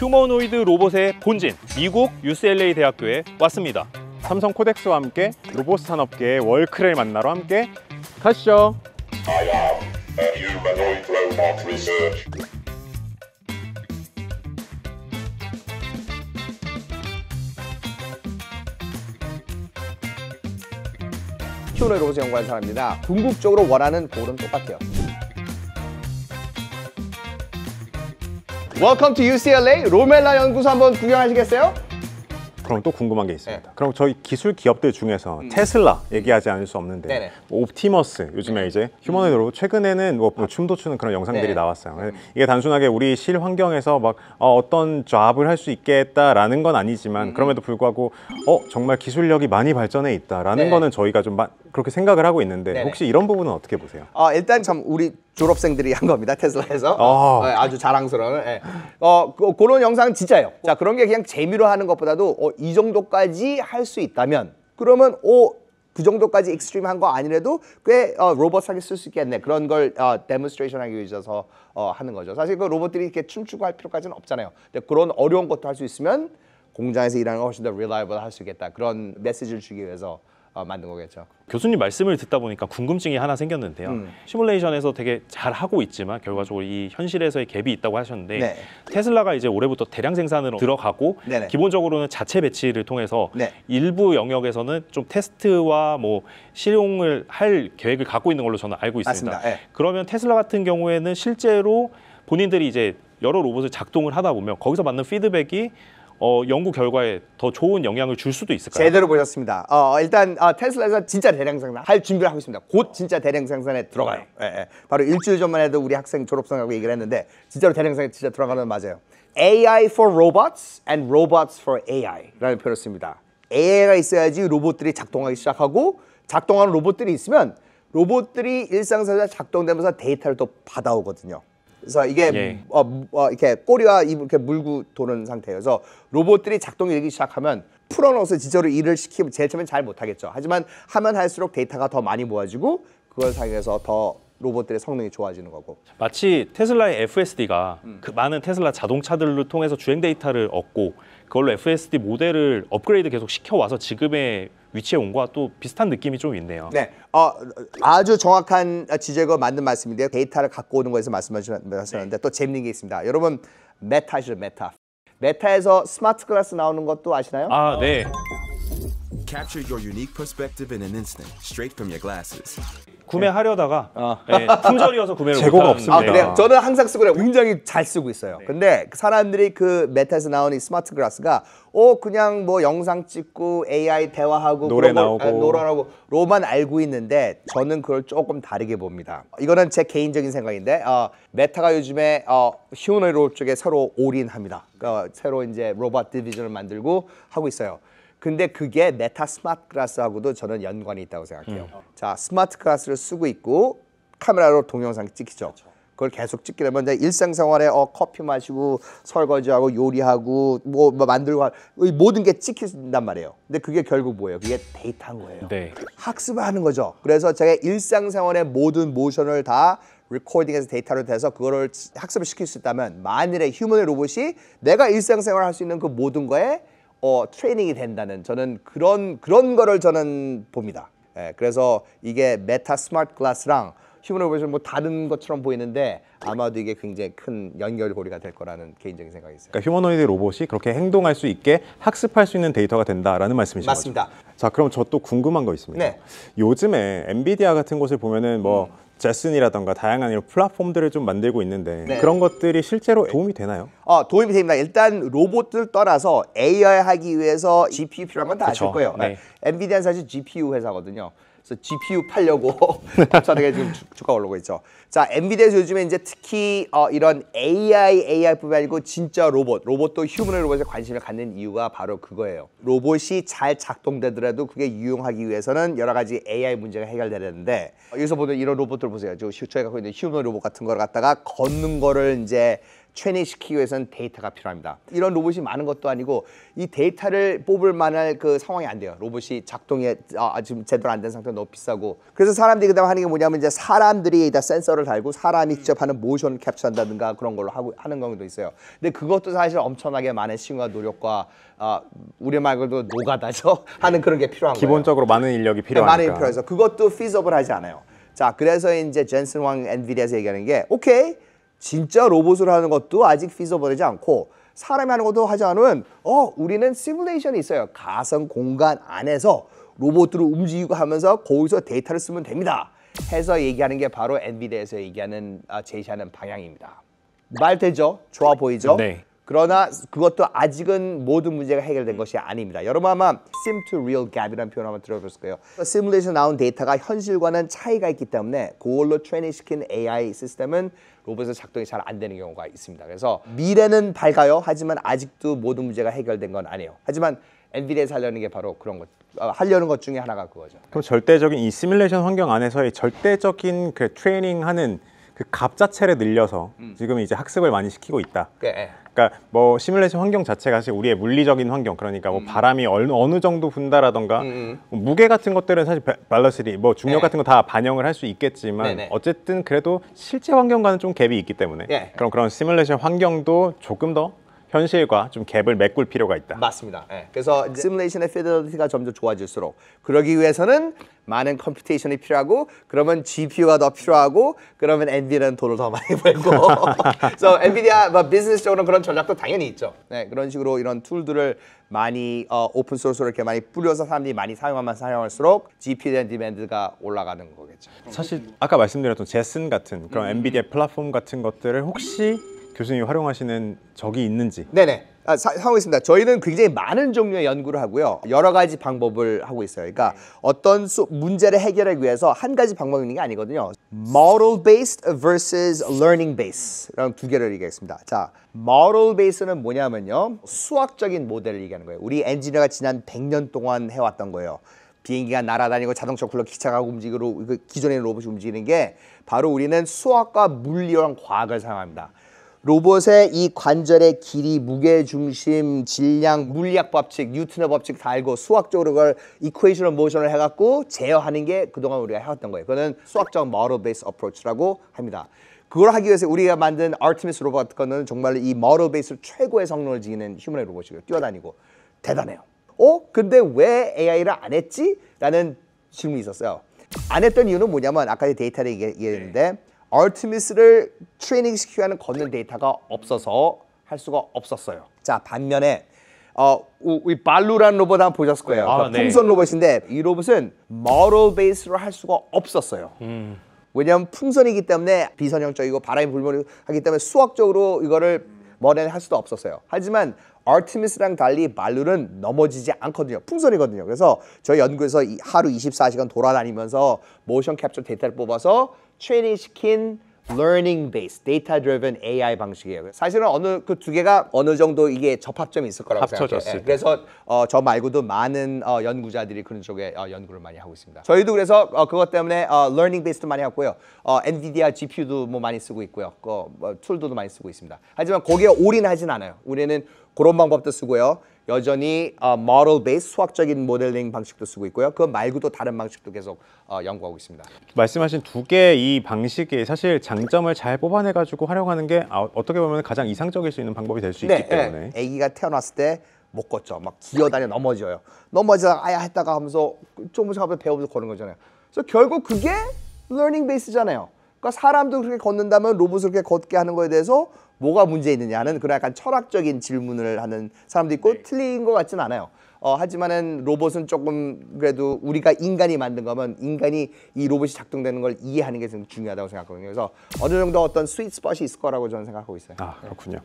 휴머노이드 로봇의 본진, 미국 UCLA 대학교에 왔습니다. 삼성 코덱스와 함께 로봇 산업계의 월크를 만나러 함께 가시죠. I am a humanoid robot research. 휴머노이드 로봇 연구하는 사람입니다. 궁극적으로 원하는 골은 똑같아요. Welcome to UCLA. 로멜라 연구소 한번 구경하시겠어요? 그럼 또 궁금한 게 있습니다. 그럼 저희 기술 기업들 중에서 테슬라 얘기하지 않을 수 없는데 옵티머스 요즘에 이제 휴머노이드 로봇 최근에는 뭐 춤도 추는 그런 영상들이 나왔어요. 이게 단순하게 우리 실 환경에서 막 어떤 잡을 할 수 있겠다라는 건 아니지만 그럼에도 불구하고 정말 기술력이 많이 발전해 있다라는 거는 저희가 좀 그렇게 생각을 하고 있는데 혹시 이런 부분은 어떻게 보세요? 일단 참 우리 졸업생들이 한 겁니다. 테슬라에서 아주 자랑스러운 그런 영상은 진짜예요. 자, 그런 게 그냥 재미로 하는 것보다도 이 정도까지 할 수 있다면 그러면 그 정도까지 익스트림한 거 아니래도 꽤 로봇하게 쓸 수 있겠네. 그런 걸 데몬스트레이션 하기 위해서 하는 거죠. 사실 그 로봇들이 이렇게 춤추고 할 필요까지는 없잖아요. 근데 그런 어려운 것도 할 수 있으면 공장에서 일하는 거 훨씬 더 reliable 할 수 있겠다. 그런 메시지를 주기 위해서 만든 거겠죠. 교수님 말씀을 듣다 보니까 궁금증이 하나 생겼는데요. 시뮬레이션에서 되게 잘 하고 있지만 결과적으로 이 현실에서의 갭이 있다고 하셨는데 테슬라가 이제 올해부터 대량 생산으로 들어가고 기본적으로는 자체 배치를 통해서 일부 영역에서는 좀 테스트와 뭐 실용을 할 계획을 갖고 있는 걸로 저는 알고 있습니다. 그러면 테슬라 같은 경우에는 실제로 본인들이 이제 여러 로봇을 작동을 하다 보면 거기서 받는 피드백이 연구 결과에 더 좋은 영향을 줄 수도 있을까요? 제대로 보셨습니다. 일단 테슬라에서 진짜 대량 생산 할 준비를 하고 있습니다. 곧 진짜 대량 생산에 들어가요. 바로 일주일 전만 해도 우리 학생 졸업생하고 얘기를 했는데 진짜로 대량 생산에 진짜 들어가는 건 맞아요. AI for robots and robots for AI라는 표현을 씁니다. AI가 있어야지 로봇들이 작동하기 시작하고 작동하는 로봇들이 있으면 로봇들이 일상생활에 작동되면서 데이터를 또 받아오거든요. 그래서 이게 이렇게 꼬리와 입을 이렇게 물고 도는 상태예요. 그래서 로봇들이 작동이 되기 시작하면 풀어놓아서 진짜로 일을 시키면 제일 처음엔 잘 못하겠죠. 하지만 하면 할수록 데이터가 더 많이 모아지고 그걸 사용해서 더 로봇들의 성능이 좋아지는 거고. 마치 테슬라의 FSD가 그 많은 테슬라 자동차들을 통해서 주행 데이터를 얻고 그걸로 FSD 모델을 업그레이드 계속 시켜와서 지금의 위치에 온 거와 또 비슷한 느낌이 좀 있네요. 네, 아주 정확한 지적을 맞는 말씀인데요. 데이터를 갖고 오는 거에서 말씀하셨는데 또 재밌는 게 있습니다. 여러분 메타죠, 메타. 메타에서 스마트 글라스 나오는 것도 아시나요? 아, 네. Capture your unique perspective in an instant, straight from your glasses. 구매하려다가 품절이어서 구매를 재고가 못하는. 없습니다. 그래요? 저는 항상 쓰고 그래요. 굉장히 잘 쓰고 있어요. 근데 사람들이 그 메타에서 나오는 이 스마트 글라스가 그냥 뭐 영상 찍고 AI 대화하고 노래 나오고 로만 알고 있는데 저는 그걸 조금 다르게 봅니다. 이거는 제 개인적인 생각인데 메타가 요즘에 휴머노이드 로봇 쪽에 새로 올인합니다. 새로 이제 로봇 디비전을 만들고 하고 있어요. 근데 그게 메타 스마트 글라스하고도 저는 연관이 있다고 생각해요. 자, 스마트 글라스를 쓰고 있고 카메라로 동영상 찍히죠. 그걸 계속 찍게 되면 이제 일상생활에 커피 마시고 설거지하고 요리하고 뭐 만들고 모든 게 찍힌단 말이에요. 근데 그게 결국 뭐예요? 그게 데이터인 거예요. 학습을 하는 거죠. 그래서 제가 일상생활의 모든 모션을 다 리코딩해서 데이터로 돼서 그거를 학습을 시킬 수 있다면 만일에 휴머노이드 로봇이 내가 일상생활을 할 수 있는 그 모든 거에 트레이닝이 된다는 저는 그런 거를 저는 봅니다. 그래서 이게 메타 스마트 글라스랑 휴머노이드 로봇은 뭐 다른 것처럼 보이는데 아마도 이게 굉장히 큰 연결고리가 될 거라는 개인적인 생각이 있어요. 그러니까 휴머노이드 로봇이 그렇게 행동할 수 있게 학습할 수 있는 데이터가 된다라는 말씀이신 거죠? 맞습니다. 자, 그럼 저 또 궁금한 거 있습니다. 요즘에 엔비디아 같은 곳을 보면은 뭐 제슨이라던가 다양한 이런 플랫폼들을 좀 만들고 있는데 그런 것들이 실제로 도움이 되나요? 도움이 됩니다. 일단 로봇들 떠나서 AI 하기 위해서 GPU 필요한 건 다 아실 거예요. 엔비디아는 사실 GPU 회사거든요. 그래서 GPU 팔려고 갑자기 지금 주가 올라오고 있죠. 자, 엔비디아에서 요즘에 이제 특히 이런 AI뿐만 아니고 진짜 로봇도 휴머노이드 로봇에 관심을 갖는 이유가 바로 그거예요. 로봇이 잘 작동되더라도 그게 유용하기 위해서는 여러 가지 AI 문제가 해결돼야 되는데 여기서 보는 이런 로봇들 보세요. 저희가 갖고 있는 휴머노이드 로봇 같은 걸 갖다가 걷는 거를 이제 트레이닝 시키기 위해서는 데이터가 필요합니다. 이런 로봇이 많은 것도 아니고 이 데이터를 뽑을 만한 그 상황이 안 돼요. 로봇이 작동이 지금 제대로 안 된 상태가 너무 비싸고. 그래서 사람들이 그다음 하는 게 뭐냐면 이제 사람들이 다 센서를 달고 사람이 직접 하는 모션 캡처한다든가 그런 걸로 하는 경우도 있어요. 근데 그것도 사실 엄청나게 많은 시간과 노력과 우리 말고도 노가다죠 하는 그런 게 필요한 거예요. 기본적으로 많은 인력이 필요하니까. 많이 필요해서 그것도 feasible하지 않아요. 자, 그래서 이제 젠슨 왕 엔비디아에서 얘기하는 게 오케이. 진짜 로봇으로 하는 것도 아직 feasible하지 않고 사람이 하는 것도 하지 않으면 우리는 시뮬레이션이 있어요. 가상 공간 안에서 로봇으로 움직이고 하면서 거기서 데이터를 쓰면 됩니다. 해서 얘기하는 게 바로 엔비디아에서 얘기하는 제시하는 방향입니다. 말 되죠? 좋아 보이죠? 네. 그러나 그것도 아직은 모든 문제가 해결된 것이 아닙니다. 여러분 아마 sim to real gap이라는 표현 한번 들어보셨을 거예요. 시뮬레이션 나온 데이터가 현실과는 차이가 있기 때문에 그걸로 트레이닝 시킨 AI 시스템은 로봇에서 작동이 잘 안 되는 경우가 있습니다. 그래서 미래는 밝아요. 하지만 아직도 모든 문제가 해결된 건 아니에요. 하지만 엔비디아에서 하려는 게 바로 그런 것, 하려는 것 중에 하나가 그거죠. 그럼 절대적인 이 시뮬레이션 환경 안에서의 절대적인 그 트레이닝하는 그 값 자체를 늘려서 지금 이제 학습을 많이 시키고 있다. 그러니까 뭐 시뮬레이션 환경 자체가 사실 우리의 물리적인 환경, 그러니까 뭐 바람이 어느 정도 분다라던가 뭐 무게 같은 것들은 사실 밸러시티, 뭐 중력 같은 거 다 반영을 할 수 있겠지만 어쨌든 그래도 실제 환경과는 좀 갭이 있기 때문에 그럼 그런 시뮬레이션 환경도 조금 더 현실과 좀 갭을 메꿀 필요가 있다. 맞습니다. 그래서 시뮬레이션의 피델리티가 점점 좋아질수록 그러기 위해서는 많은 컴퓨테이션이 필요하고 그러면 GPU가 더 필요하고 그러면 엔비디아는 돈을 더 많이 벌고 그래서 엔비디아 비즈니스적으로는 그런 전략도 당연히 있죠. 그런 식으로 이런 툴들을 많이 오픈 소스로 이렇게 많이 뿌려서 사람들이 많이 사용하면 사용할수록 GPU에 대한 디맨드가 올라가는 거겠죠. 사실 아까 말씀드렸던 제슨 같은 그런 엔비디아 플랫폼 같은 것들을 혹시 교수님이 활용하시는 적이 있는지? 네네. 하고 있습니다. 저희는 굉장히 많은 종류의 연구를 하고요. 여러 가지 방법을 하고 있어요. 그러니까 어떤 문제를 해결하기 위해서 한 가지 방법이 있는 게 아니거든요. Model based versus learning based 라는 두 개를 얘기하겠습니다. 자, Model based는 뭐냐면요. 수학적인 모델을 얘기하는 거예요. 우리 엔지니어가 지난 100년 동안 해왔던 거예요. 비행기가 날아다니고 자동차 굴러 기차가 움직이고 기존의 로봇이 움직이는 게 바로 우리는 수학과 물리랑 과학을 사용합니다. 로봇의 이 관절의 길이, 무게 중심, 질량, 물리학 법칙, 뉴턴의 법칙 다 알고 수학적으로 그걸 이퀘이셔널 모션을 해갖고 제어하는 게 그동안 우리가 해왔던 거예요. 그거는 수학적 model based approach라고 합니다. 그걸 하기 위해서 우리가 만든 아르테미스 로봇 같은 거는 정말 이 model based 최고의 성능을 지니는 휴머노이드 로봇이고요. 뛰어다니고 대단해요. 근데 왜 AI를 안 했지? 라는 질문이 있었어요. 안 했던 이유는 뭐냐면 아까 데이터를 얘기했는데 아르테미스를 트레이닝 시키기 위한 걷는 데이터가 없어서 할 수가 없었어요. 자, 반면에 우리 발루라는 로봇 한번 보셨을 거예요. 그러니까 풍선 로봇인데 이 로봇은 model based로 할 수가 없었어요. 왜냐하면 풍선이기 때문에 비선형적이고 바람이 불면 하기 때문에 수학적으로 이거를 머리에 할 수도 없었어요. 하지만 아르테미스랑 달리 발루는 넘어지지 않거든요. 풍선이거든요. 그래서 저희 연구에서 하루 24시간 돌아다니면서 모션 캡처 데이터를 뽑아서 트레이닝 시킨 learning based, data driven AI 방식이에요. 사실은 그 두 개가 어느 정도 이게 접합점이 있을 거라고 생각해요. 그래서 저 말고도 많은 연구자들이 그런 쪽에 연구를 많이 하고 있습니다. 저희도 그래서 그것 때문에 learning based도 많이 하고요. 엔비디아 GPU도 뭐 많이 쓰고 있고요. 툴도 많이 쓰고 있습니다. 하지만 거기에 올인하진 않아요. 우리는 그런 방법도 쓰고요. 여전히 model based 수학적인 모델링 방식도 쓰고 있고요. 그거 말고도 다른 방식도 계속 연구하고 있습니다. 말씀하신 두 개의 이 방식이 사실 장점을 잘 뽑아내가지고 활용하는 게 어떻게 보면 가장 이상적일 수 있는 방법이 될 수 있기 때문에. 아기가 태어났을 때 못 걷죠. 막 기어다녀 넘어져요. 넘어지다가 아야 했다가 하면서 조금씩 하면서 배우면서 걷는 거잖아요. 그래서 결국 그게 learning based잖아요. 그러니까 사람도 그렇게 걷는다면 로봇을 그렇게 걷게 하는 거에 대해서 뭐가 문제 있느냐는 그런 약간 철학적인 질문을 하는 사람도 있고 틀린 것 같진 않아요. 하지만은 로봇은 조금 그래도 우리가 인간이 만든 거면 인간이 이 로봇이 작동되는 걸 이해하는 게 중요하다고 생각하거든요. 그래서 어느 정도 어떤 스윗 스팟이 있을 거라고 저는 생각하고 있어요. 그렇군요.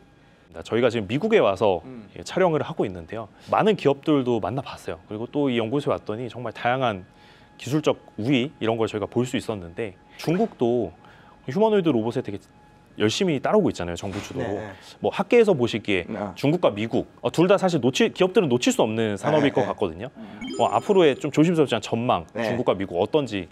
저희가 지금 미국에 와서 촬영을 하고 있는데요. 많은 기업들도 만나봤어요. 그리고 또 이 연구소에 왔더니 정말 다양한 기술적 우위 이런 걸 저희가 볼 수 있었는데 중국도 휴머노이드 로봇에 되게 열심히 따르고 있잖아요. 정부 주도로. 뭐 학계에서 보시기에 중국과 미국 둘 다 사실 기업들은 놓칠 수 없는 산업일 것 같거든요. 앞으로의 좀 조심스럽지만 전망 중국과 미국 어떤지.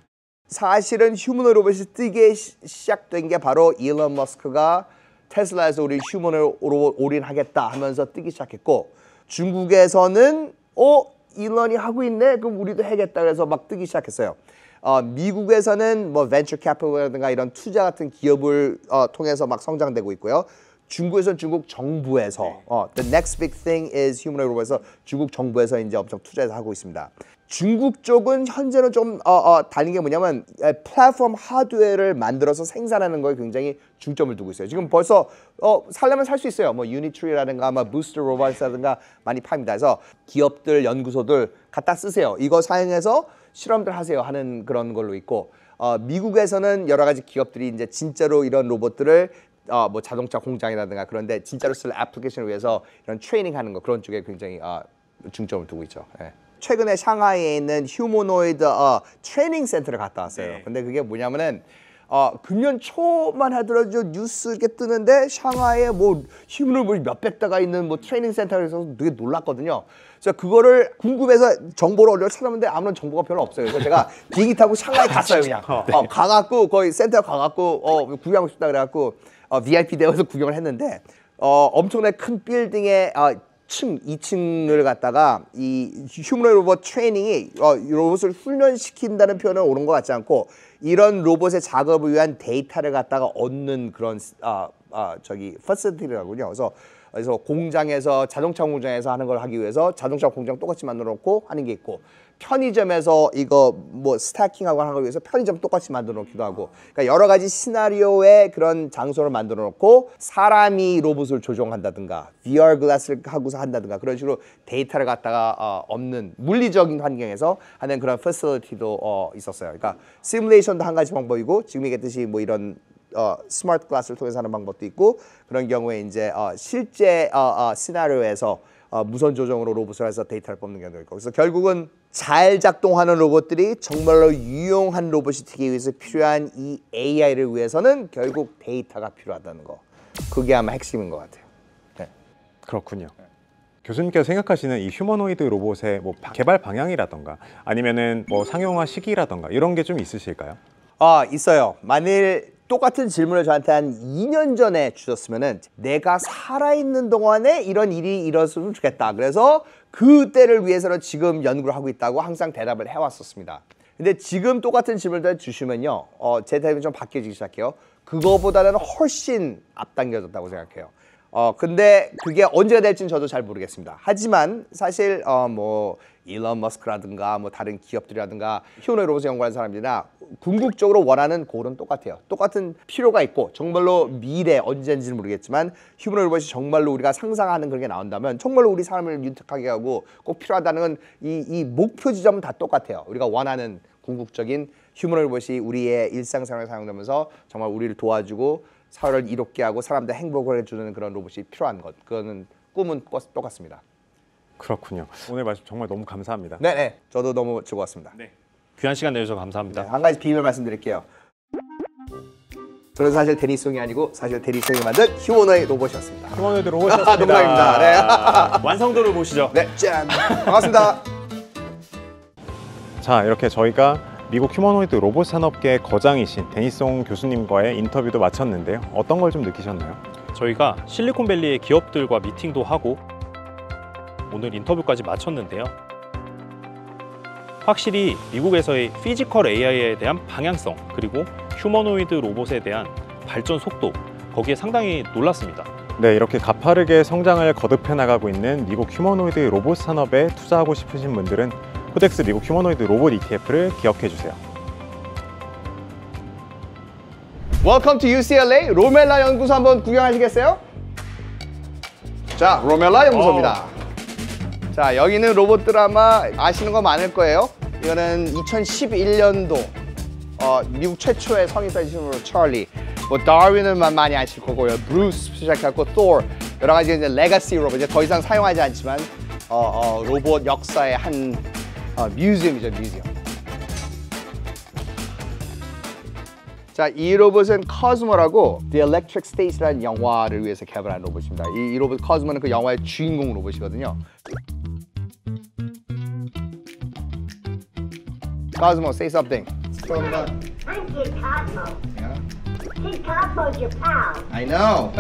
사실은 휴머노이드 로봇이 뜨기 시작된 게 바로 일론 머스크가 테슬라에서 우리 휴머노이드로 올인하겠다 하면서 뜨기 시작했고 중국에서는 일런이 하고 있네 그럼 우리도 해야겠다 그래서 막 뜨기 시작했어요. 미국에서는 뭐 벤처 캐피털이라든가 이런 투자 같은 기업을 통해서 막 성장되고 있고요. 중국에서는 중국 정부에서 the next big thing is humanoid robot에서 중국 정부에서 이제 엄청 투자해서 하고 있습니다. 중국 쪽은 현재는 좀 달린 게 뭐냐면 플랫폼 하드웨어를 만들어서 생산하는 거에 굉장히 중점을 두고 있어요. 지금 벌써 살려면 살 수 있어요. 뭐 유니트리라든가 뭐 부스터 로봇이라든가 많이 팝니다. 그래서 기업들, 연구소들 갖다 쓰세요. 이거 사용해서 실험들 하세요 하는 그런 걸로 있고 미국에서는 여러 가지 기업들이 이제 진짜로 이런 로봇들을 뭐 자동차 공장이라든가 그런데 진짜로 쓸 애플리케이션을 위해서 이런 트레이닝하는 거 그런 쪽에 굉장히 중점을 두고 있죠. 예. 최근에 샹하이에 있는 휴머노이드 트레이닝 센터를 갔다 왔어요. 네. 근데 그게 뭐냐면은 금년 초만 하더라도 뉴스 이렇게 뜨는데 샹하이에 뭐 휴머노이드 몇백 대가 있는 뭐 트레이닝 센터에 있어서 되게 놀랐거든요. 그래서 그거를 궁금해서 정보를 어디로 찾아봤는데 아무런 정보가 별로 없어요. 그래서 제가 비행기 타고 샹하이 갔어요 그냥. 가갖고 거기 센터 가갖고 구경하고 싶다 그래갖고 VIP 대여서 구경을 했는데 엄청나게 큰 빌딩에 2층을 갖다가 이 휴머노이드 로봇 트레이닝이 로봇을 훈련시킨다는 표현은 옳은 것 같지 않고 이런 로봇의 작업을 위한 데이터를 갖다가 얻는 그런 퍼실리티라고요. 그래서 공장에서 자동차 공장에서 하는 걸 하기 위해서 자동차 공장 똑같이 만들어 놓고 하는 게 있고 편의점에서 이거 뭐 스태킹하고 하는 걸 위해서 편의점 똑같이 만들어 놓기도 하고 그러니까 여러 가지 시나리오의 그런 장소를 만들어 놓고 사람이 로봇을 조종한다든가 VR 글라스를 하고서 한다든가 그런 식으로 데이터를 갖다가 없는 물리적인 환경에서 하는 그런 패실리티도 있었어요. 그러니까 시뮬레이션도 한 가지 방법이고 지금 얘기했듯이 뭐 이런 스마트 글라스를 통해서 하는 방법도 있고 그런 경우에 이제 실제 시나리오에서 무선 조종으로 로봇을 해서 데이터를 뽑는 경우도 있고 그래서 결국은 잘 작동하는 로봇들이 정말로 유용한 로봇이 되기 위해서 필요한 이 AI를 위해서는 결국 데이터가 필요하다는 거 그게 아마 핵심인 것 같아요. 네. 그렇군요. 교수님께서 생각하시는 이 휴머노이드 로봇의 뭐 개발 방향이라던가 아니면은 뭐 상용화 시기라던가 이런 게 좀 있으실까요? 있어요. 만일 똑같은 질문을 저한테 한 2년 전에 주셨으면은 내가 살아있는 동안에 이런 일이 일어났으면 좋겠다. 그래서 그때를 위해서는 지금 연구를 하고 있다고 항상 대답을 해왔었습니다. 근데 지금 똑같은 질문을 주시면요. 제 대답이 좀 바뀌어지기 시작해요. 그거보다는 훨씬 앞당겨졌다고 생각해요. 근데 그게 언제가 될지는 저도 잘 모르겠습니다. 하지만 사실 뭐 일론 머스크라든가 뭐 다른 기업들이라든가 휴머노이드 로봇에 연구하는 사람들이나 궁극적으로 원하는 골은 똑같아요. 똑같은 필요가 있고 정말로 미래 언제인지는 모르겠지만 휴머노이드 로봇이 정말로 우리가 상상하는 그런 게 나온다면 정말로 우리 삶을 윤택하게 하고 꼭 필요하다는 건 이 목표 지점은 다 똑같아요. 우리가 원하는 궁극적인 휴머노이드 로봇이 우리의 일상생활에 사용되면서 정말 우리를 도와주고 사회를 이롭게 하고 사람들 행복을 해주는 그런 로봇이 필요한 것. 그거는 꿈은 똑같습니다. 그렇군요. 오늘 말씀 정말 너무 감사합니다. 네네. 저도 너무 즐거웠습니다. 네. 귀한 시간 내주셔서 감사합니다. 네, 한 가지 비밀 말씀드릴게요. 저는 사실 데니송이 아니고 사실 데니송이 만든 휴머노이드 로봇이었습니다. 휴머노이드 로봇이었습니다. 농담입니다. 네. 완성도를 보시죠. 네, 짠. 반갑습니다. 자, 이렇게 저희가 미국 휴머노이드 로봇 산업계의 거장이신 데니송 교수님과의 인터뷰도 마쳤는데요. 어떤 걸 좀 느끼셨나요? 저희가 실리콘밸리의 기업들과 미팅도 하고 오늘 인터뷰까지 마쳤는데요. 확실히 미국에서의 피지컬 AI에 대한 방향성 그리고 휴머노이드 로봇에 대한 발전 속도 거기에 상당히 놀랐습니다. 네, 이렇게 가파르게 성장을 거듭해 나가고 있는 미국 휴머노이드 로봇 산업에 투자하고 싶으신 분들은 코덱스 미국 휴머노이드 로봇 ETF를 기억해 주세요. Welcome to UCLA 로멜라 연구소 한번 구경하시겠어요? 자, 로멜라 연구소입니다. 자, 여기는 로봇들 아마 아시는 거 많을 거예요. 이거는 2011년도 미국 최초의 성인사진 신으로 찰리, 뭐 다윈은 많이 아실 거고요. 브루스 시작했고 또 여러 가지 이제 레가시 로봇 이제 더 이상 사용하지 않지만 로봇 역사의 한 뮤지엄이죠, 뮤지엄. 자, 이 로봇은 코스모라고 The Electric State라는 영화를 위해서 개발한 로봇입니다. 이 로봇 코스모는 그 영화의 주인공 로봇이거든요. Cosmo, say something. I'm good, Cosmo. Yeah. See, Cosmo's your pal. I know.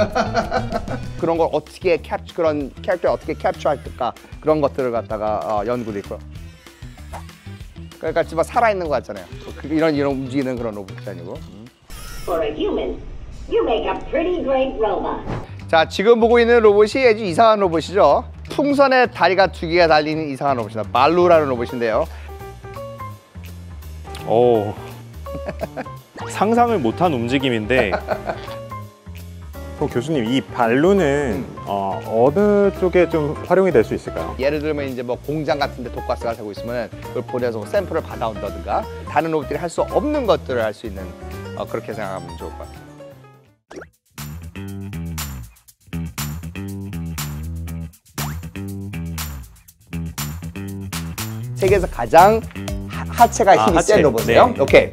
그런 걸 어떻게 그런 캐릭터 어떻게 캡처할까 그런 것들을 갖다가 연구도 있고. 그러니까 막 살아 있는 것 같잖아요. 이런 움직이는 그런 로봇이 아니고. For a human, you make a pretty great robot. 자, 지금 보고 있는 로봇이 아주 이상한 로봇이죠. 풍선에 다리가 2개가 달리는 이상한 로봇입니다. 발루라는 로봇인데요. 오. 상상을 못한 움직임인데 그럼 교수님 이 발루는 어느 쪽에 좀 활용이 될 수 있을까요? 예를 들면 이제 뭐 공장 같은 데 독가스가 새고 있으면 그걸 보내서 샘플을 받아온다든가 다른 로봇들이 할 수 없는 것들을 할 수 있는 그렇게 생각하면 좋을 것 같아요. 세계에서 가장 하체가 힘이 센 로봇이에요. 네. 오케이.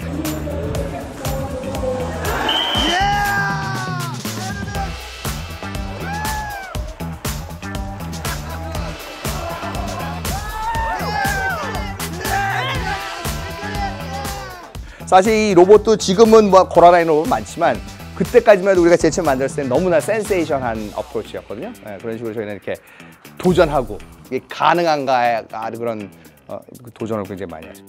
사실 이 로봇도 지금은 뭐 고라다니는 로봇 많지만 그때까지만 해도 우리가 제일 처음 만들었을 때 너무나 센세이션한 어프로치였거든요. 네, 그런 식으로 저희는 이렇게 도전하고 이게 가능한가에 그런 도전을 굉장히 많이 하죠.